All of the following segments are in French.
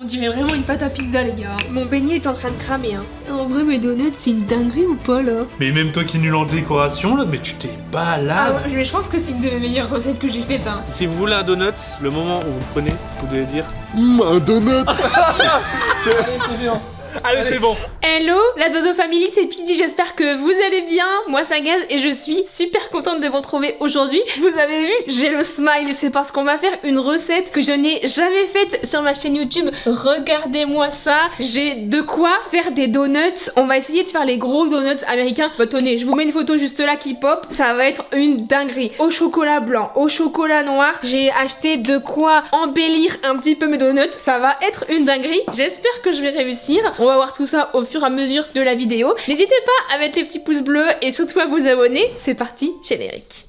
On dirait vraiment une pâte à pizza les gars. Mon beignet est en train de cramer hein. En vrai mes donuts c'est une dinguerie ou pas là? Mais même toi qui es nul en décoration là, mais tu t'es balade. Ah ouais, mais je pense que c'est une de mes meilleures recettes que j'ai faites hein. Si vous voulez un donut, le moment où vous le prenez, vous devez dire Un donut. allez, c'est bon. Hello, la Dozo Family, c'est Pidi, j'espère que vous allez bien. Moi c'est Gaz et je suis super contente de vous retrouver aujourd'hui. Vous avez vu, j'ai le smile, c'est parce qu'on va faire une recette que je n'ai jamais faite sur ma chaîne YouTube. Regardez-moi ça, j'ai de quoi faire des donuts. On va essayer de faire les gros donuts américains. Bah tenez, je vous mets une photo juste là qui pop, ça va être une dinguerie. Au chocolat blanc, au chocolat noir, j'ai acheté de quoi embellir un petit peu mes donuts. Ça va être une dinguerie, j'espère que je vais réussir. On va voir tout ça au fur et à mesure de la vidéo. N'hésitez pas à mettre les petits pouces bleus et surtout à vous abonner. C'est parti, générique.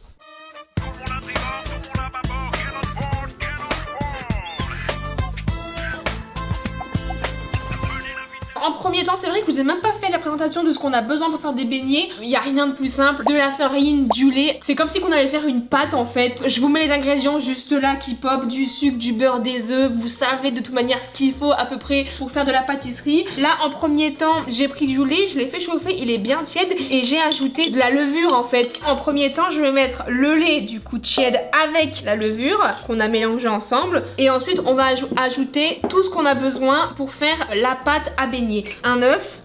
En premier temps, c'est vrai que je vous ai même pas fait la présentation de ce qu'on a besoin pour faire des beignets. Il y a rien de plus simple. De la farine, du lait. C'est comme si on allait faire une pâte en fait. Je vous mets les ingrédients juste là qui pop. Du sucre, du beurre, des œufs. Vous savez de toute manière ce qu'il faut à peu près pour faire de la pâtisserie. Là, en premier temps, j'ai pris du lait. Je l'ai fait chauffer. Il est bien tiède. Et j'ai ajouté de la levure en fait. En premier temps, je vais mettre le lait du coup tiède avec la levure qu'on a mélangé ensemble. Et ensuite, on va ajouter tout ce qu'on a besoin pour faire la pâte à beignets. Un œuf.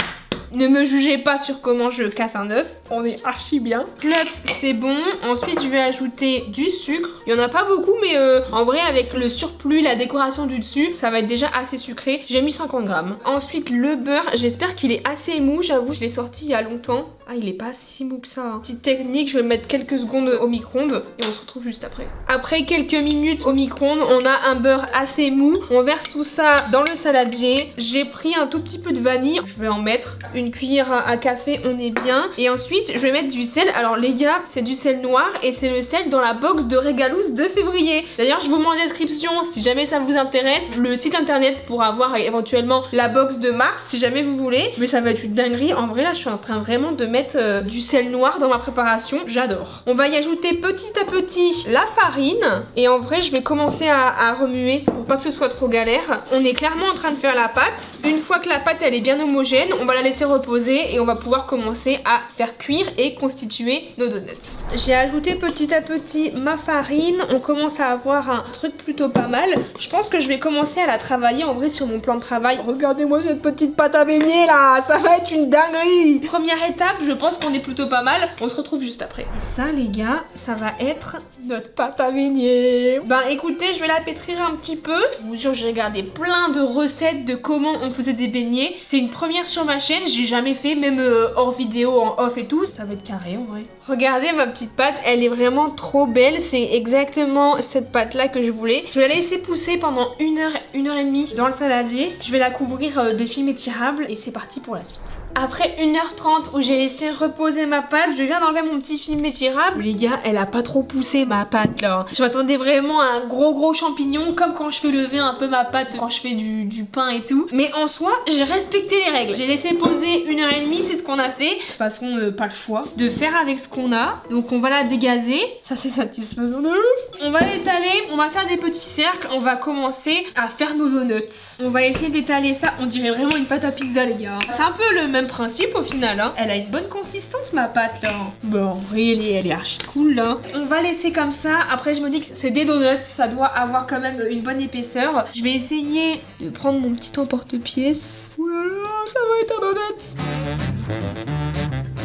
Ne me jugez pas sur comment je casse un œuf, on est archi bien. L'œuf c'est bon, ensuite je vais ajouter du sucre. Il y en a pas beaucoup mais en vrai avec le surplus, la décoration du dessus, ça va être déjà assez sucré. J'ai mis 50 grammes. Ensuite le beurre, j'espère qu'il est assez mou, j'avoue je l'ai sorti il y a longtemps. Ah il est pas si mou que ça hein. Petite technique, je vais mettre quelques secondes au micro-ondes et on se retrouve juste après. Après quelques minutes au micro-ondes, on a un beurre assez mou. On verse tout ça dans le saladier. J'ai pris un tout petit peu de vanille, je vais en mettre une cuillère à café, on est bien. Et ensuite je vais mettre du sel. Alors les gars, c'est du sel noir et c'est le sel dans la box de Régalous de février. D'ailleurs je vous mets en description si jamais ça vous intéresse le site internet pour avoir éventuellement la box de mars si jamais vous voulez. Mais ça va être une dinguerie. En vrai là je suis en train vraiment de mettre du sel noir dans ma préparation, j'adore. On va y ajouter petit à petit la farine et en vrai je vais commencer à remuer pour pas que ce soit trop galère. On est clairement en train de faire la pâte. Une fois que la pâte elle est bien homogène, on va la laisser reposer et on va pouvoir commencer à faire cuire et constituer nos donuts. J'ai ajouté petit à petit ma farine, on commence à avoir un truc plutôt pas mal. Je pense que je vais commencer à la travailler en vrai sur mon plan de travail. Regardez-moi cette petite pâte à beignets là, ça va être une dinguerie. Première étape, je pense qu'on est plutôt pas mal. On se retrouve juste après. Et ça les gars, ça va être notre pâte à beignets. Ben écoutez, je vais la pétrir un petit peu. Je vous jure, j'ai regardé plein de recettes de comment on faisait des beignets. C'est une première sur ma chaîne, j'ai jamais fait, même hors vidéo, en off et tout. Ça va être carré en vrai. Regardez ma petite pâte, elle est vraiment trop belle. C'est exactement cette pâte là que je voulais. Je vais la laisser pousser pendant une heure et demie dans le saladier. Je vais la couvrir de film étirable et c'est parti pour la suite. Après 1h30 où j'ai laissé reposer ma pâte, je viens d'enlever mon petit film étirable. Les gars, elle a pas trop poussé ma pâte là. Je m'attendais vraiment à un gros champignon, comme quand je fais lever un peu ma pâte quand je fais du pain et tout. Mais en soi, j'ai respecté les règles. J'ai laissé poser 1h30, c'est ce qu'on a fait. De toute façon, pas le choix de faire avec ce qu'on a. Donc on va la dégazer. Ça c'est satisfaisant de ouf. On va l'étaler, on va faire des petits cercles. On va commencer à faire nos donuts. On va essayer d'étaler ça. On dirait vraiment une pâte à pizza les gars. C'est un peu le même principe au final hein. Elle a une bonne consistance ma pâte là. Bon en vrai elle est archi cool là. On va laisser comme ça. Après je me dis que c'est des donuts, ça doit avoir quand même une bonne épaisseur. Je vais essayer de prendre mon petit emporte-pièce. Oulala, ça va être un donut.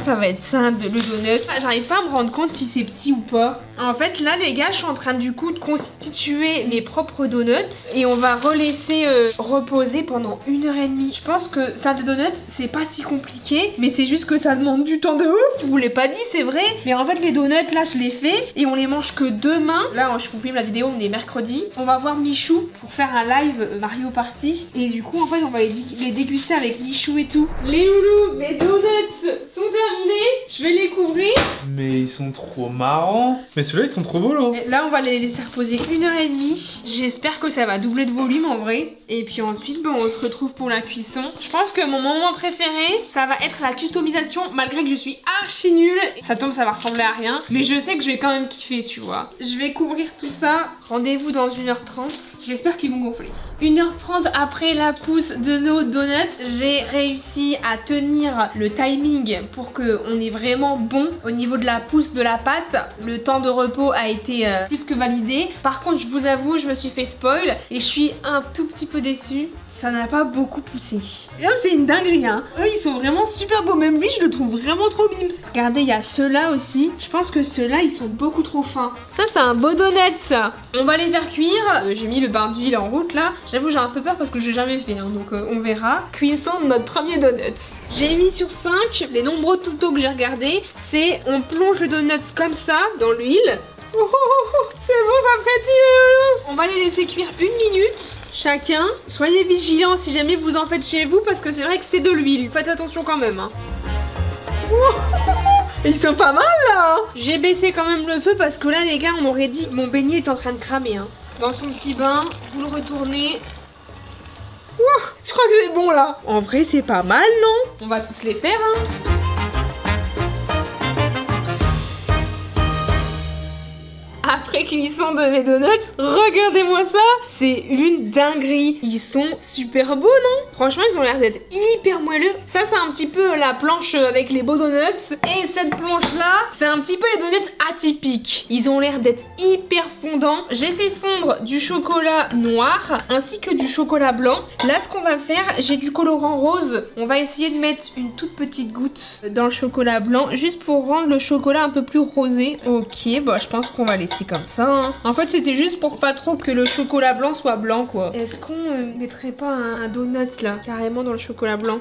Ça va être ça, le donut. J'arrive pas à me rendre compte si c'est petit ou pas. En fait, là, les gars, je suis en train du coup de constituer mes propres donuts. Et on va relaisser reposer pendant 1h30. Je pense que faire des donuts, c'est pas si compliqué. Mais c'est juste que ça demande du temps de ouf. Je vous l'ai pas dit, c'est vrai. Mais en fait, les donuts, là, je les fais. Et on les mange que demain. Là, je vous filme la vidéo, on est mercredi. On va voir Michou pour faire un live Mario Party. Et du coup, en fait, on va les déguster avec Michou et tout. Les loulous, mes donuts sont terminés. Je vais les couvrir. Mais ils sont trop marrants. Mais ceux-là, ils sont trop beaux, là. Là, on va les laisser reposer 1h30. J'espère que ça va doubler de volume en vrai. Et puis ensuite, on se retrouve pour la cuisson. Je pense que mon moment préféré, ça va être la customisation, malgré que je suis archi nulle. Ça tombe, ça va ressembler à rien. Mais je sais que je vais quand même kiffer, tu vois. Je vais couvrir tout ça. Rendez-vous dans 1h30. J'espère qu'ils vont gonfler. 1h30 après la pousse de nos donuts, j'ai réussi à tenir le timing pour qu'on ait vraiment bon au niveau de la pousse de la pâte. Le temps de repos a été plus que validé. Par contre, je vous avoue, je me suis fait spoil et je suis un tout petit peu déçue. Ça n'a pas beaucoup poussé. Et oh, c'est une dinguerie, hein. Eux, ils sont vraiment super beaux. Même lui, je le trouve vraiment trop mimes. Regardez, il y a ceux-là aussi. Je pense que ceux-là, ils sont beaucoup trop fins. Ça, c'est un beau donut, ça. On va les faire cuire. J'ai mis le bain d'huile en route, là. J'avoue, j'ai un peu peur parce que je l'ai jamais fait, hein, donc on verra. Cuisson de notre premier donut. J'ai mis sur 5. Les nombreux tutos que j'ai regardés, c'est on plonge le donut comme ça dans l'huile. Oh, oh, oh, c'est bon, ça frétille. On va les laisser cuire 1 minute chacun. Soyez vigilants si jamais vous en faites chez vous parce que c'est vrai que c'est de l'huile. Faites attention quand même. Hein. Oh, ils sont pas mal là. J'ai baissé quand même le feu parce que là les gars, on aurait dit que mon beignet est en train de cramer. Hein. Dans son petit bain, vous le retournez. Oh, je crois que c'est bon là. En vrai, c'est pas mal, non? On va tous les faire. Hein. Après cuisson de mes donuts, regardez-moi ça, c'est une dinguerie. Ils sont super beaux, non? Franchement, ils ont l'air d'être hyper moelleux. Ça, c'est un petit peu la planche avec les beaux donuts. Et cette planche-là, c'est un petit peu les donuts atypiques. Ils ont l'air d'être hyper fondants. J'ai fait fondre du chocolat noir ainsi que du chocolat blanc. Là, ce qu'on va faire, j'ai du colorant rose. On va essayer de mettre une toute petite goutte dans le chocolat blanc, juste pour rendre le chocolat un peu plus rosé. Ok, bon, je pense qu'on va laisser comme ça. Hein. En fait, c'était juste pour pas trop que le chocolat blanc soit blanc, quoi. Est-ce qu'on mettrait pas un donut, là, carrément dans le chocolat blanc?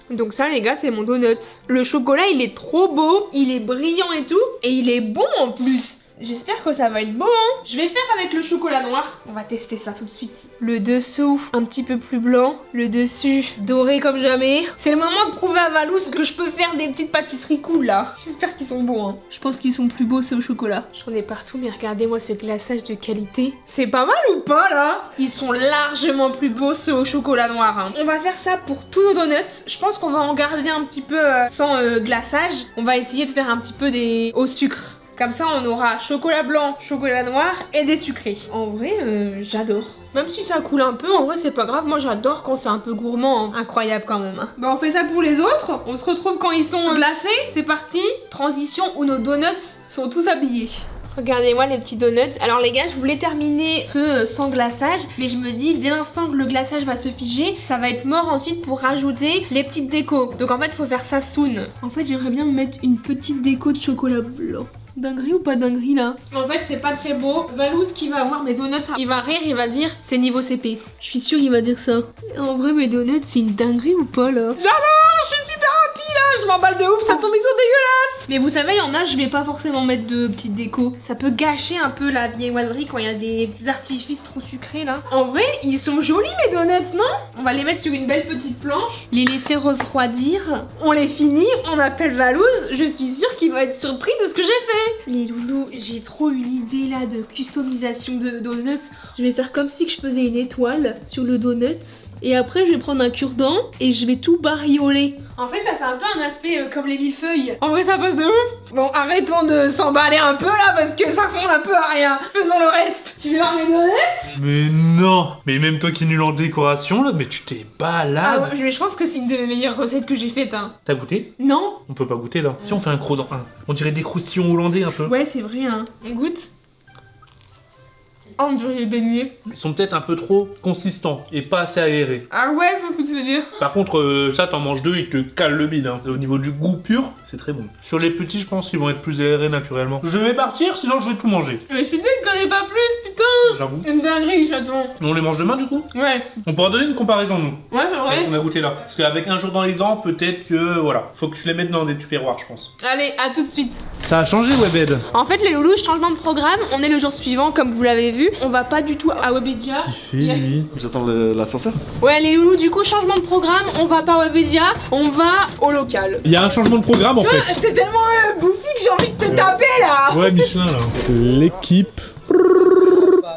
Donc ça, les gars, c'est mon donut. Le chocolat, il est trop beau, il est brillant et tout, et il est bon en plus. J'espère que ça va être bon, hein. Je vais faire avec le chocolat noir. On va tester ça tout de suite. Le dessous, un petit peu plus blanc. Le dessus, doré comme jamais. C'est le moment de prouver à Valous que je peux faire des petites pâtisseries cool, là. J'espère qu'ils sont bons, hein. Je pense qu'ils sont plus beaux, ceux au chocolat. J'en ai partout, mais regardez-moi ce glaçage de qualité. C'est pas mal ou pas, là? Ils sont largement plus beaux, ceux au chocolat noir, hein. On va faire ça pour tous nos donuts. Je pense qu'on va en garder un petit peu sans glaçage. On va essayer de faire un petit peu des au sucre. Comme ça, on aura chocolat blanc, chocolat noir et des sucrés. En vrai, j'adore. Même si ça coule un peu, en vrai, c'est pas grave. Moi, j'adore quand c'est un peu gourmand. Hein. Incroyable quand même. Hein. Bon, on fait ça pour les autres. On se retrouve quand ils sont glacés. C'est parti. Transition où nos donuts sont tous habillés. Regardez-moi les petits donuts. Alors les gars, je voulais terminer ceux sans glaçage, mais je me dis dès l'instant que le glaçage va se figer, ça va être mort ensuite pour rajouter les petites décos. Donc en fait, il faut faire ça soon. En fait, j'aimerais bien mettre une petite déco de chocolat blanc. Dinguerie ou pas dinguerie là? En fait c'est pas très beau. Valous qui va voir mes donuts, il va rire, il va dire c'est niveau CP. Je suis sûre qu'il va dire ça. En vrai mes donuts c'est une dinguerie ou pas là? J'adore, je suis super happy là, je m'emballe de ouf, ça tombe, ils sont dégueulasses. Mais vous savez, il y en a, je vais pas forcément mettre de petites décos. Ça peut gâcher un peu la viennoiserie quand il y a des artifices trop sucrés là. En vrai, ils sont jolis mes donuts, non? On va les mettre sur une belle petite planche, les laisser refroidir. On les finit, on appelle Valous. Je suis sûre qu'il va être surpris de ce que j'ai fait. Les loulous, j'ai trop une idée là de customisation de donuts. Je vais faire comme si je faisais une étoile sur le donut. Et après, je vais prendre un cure-dent et je vais tout barioler. En fait, ça fait un peu un aspect comme les millefeuilles. En vrai, ça passe de ouf. Bon, arrêtons de s'emballer un peu là parce que ça ressemble un peu à rien. Faisons le reste. Tu veux voir mes donuts? Mais non. Mais même toi qui es nul en décoration là, mais tu t'es balade. Ah ouais, mais je pense que c'est une de mes meilleures recettes que j'ai faites. Hein. T'as goûté? Non. On peut pas goûter là. Si on fait un croc-dent, on dirait des croustillons hollandais un peu. Ouais, c'est vrai. Hein. Et goûte. Oh, on dirait les beignets. Ils sont peut-être un peu trop consistants et pas assez aérés. Ah ouais, c'est ce que tu veux dire. Par contre, ça, t'en manges deux, ils te calent le bide. Hein. Au niveau du goût pur, c'est très bon. Sur les petits, je pense qu'ils vont être plus aérés naturellement. Je vais partir, sinon je vais tout manger. Mais je suis désolée que t'en aies pas plus, putain. J'avoue. C'est une dinguerie, chaton. On les mange demain, du coup? Ouais. On pourra donner une comparaison, nous. Ouais, c'est vrai. On a goûté là. Parce qu'avec un jour dans les dents, peut-être que, voilà. Faut que je les mette dans des tupperwares, je pense. Allez, à tout de suite. Ça a changé, Webed. En fait, les loulous, changement de programme. On est le jour suivant, comme vous l'avez vu. On va pas du tout à Webedia. J'attends l'ascenseur. Ouais, les loulous, du coup, changement de programme. On va pas à Webedia, on va au local. Il y a un changement de programme, en fait. T'es tellement bouffi que j'ai envie de te taper là. Ouais, Michelin là. L'équipe.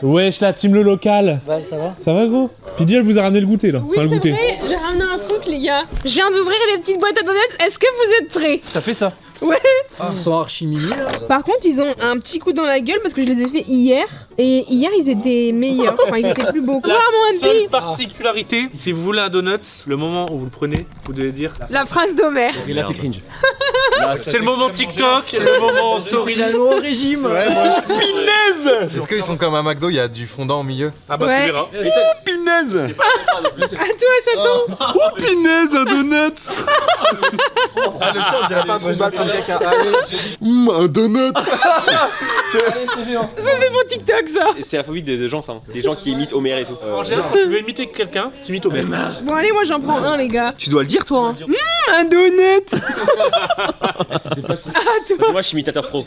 Wesh, la team le local. Ouais, ça va. Ça va, gros? Pidi, elle vous a ramené le goûter là. Oui, c'est vrai, j'ai ramené un truc, les gars. Je viens d'ouvrir les petites boîtes à donuts. Est-ce que vous êtes prêts? T'as fait ça? Ouais. Ils sont archi mimi là. Par contre, ils ont un petit coup dans la gueule parce que je les ai fait hier. Et hier, ils étaient meilleurs. Enfin, ils étaient plus beaux. La mon seule MP. particularité, si vous voulez un donut, le moment où vous le prenez, vous devez dire. La phrase d'Homer. Et là, c'est cringe. C'est le moment TikTok, le moment story. Finalement au régime. Pinaise. Est-ce qu'ils sont comme un McDo, il y a du fondant au milieu? Ah bah Ouais. tu verras. Pinaise. À toi, chaton. Oh pinaise, un donut. Ah le tien, on dirait pas un trou de balle pour le caca. Un donut. Ça, c'est mon TikTok, ça. C'est la phobie des gens, ça. Les gens qui imitent Homer et tout. En général, quand tu veux imiter quelqu'un, t'imites au même. Bon, allez, moi, j'en prends un, les gars. Tu dois le dire, toi. Hein. Un donut. Moi, je suis imitateur pro.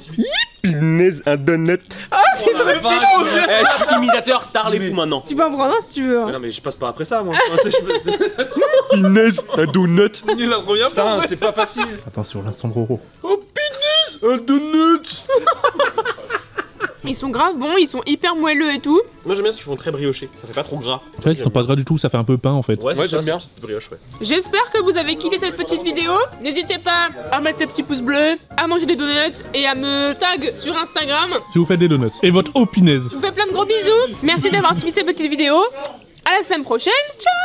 Pinaise, un donut. Je suis imitateur tard les fous maintenant. Tu peux en prendre un si tu veux. hein. Mais non, mais je passe pas après ça, moi. Pinaise, un donut. Il la revient Putain, c'est pas facile. Attention, l'instant gros. Oh pinaise, un donut. Ils sont grave bons, ils sont hyper moelleux et tout. Moi, j'aime bien ce qu'ils font très brioché. Ça fait pas trop gras. C'est vrai qu'ils sont pas gras du tout, ça fait un peu pain en fait. Ouais, j'aime bien. Brioche, ouais. J'espère que vous avez kiffé cette petite vidéo. N'hésitez pas à mettre les petits pouces bleus, à manger des donuts et à me tag sur Instagram. Si vous faites des donuts. Et votre opinaise. Je vous fais plein de gros bisous. Merci d'avoir suivi cette petite vidéo. À la semaine prochaine. Ciao.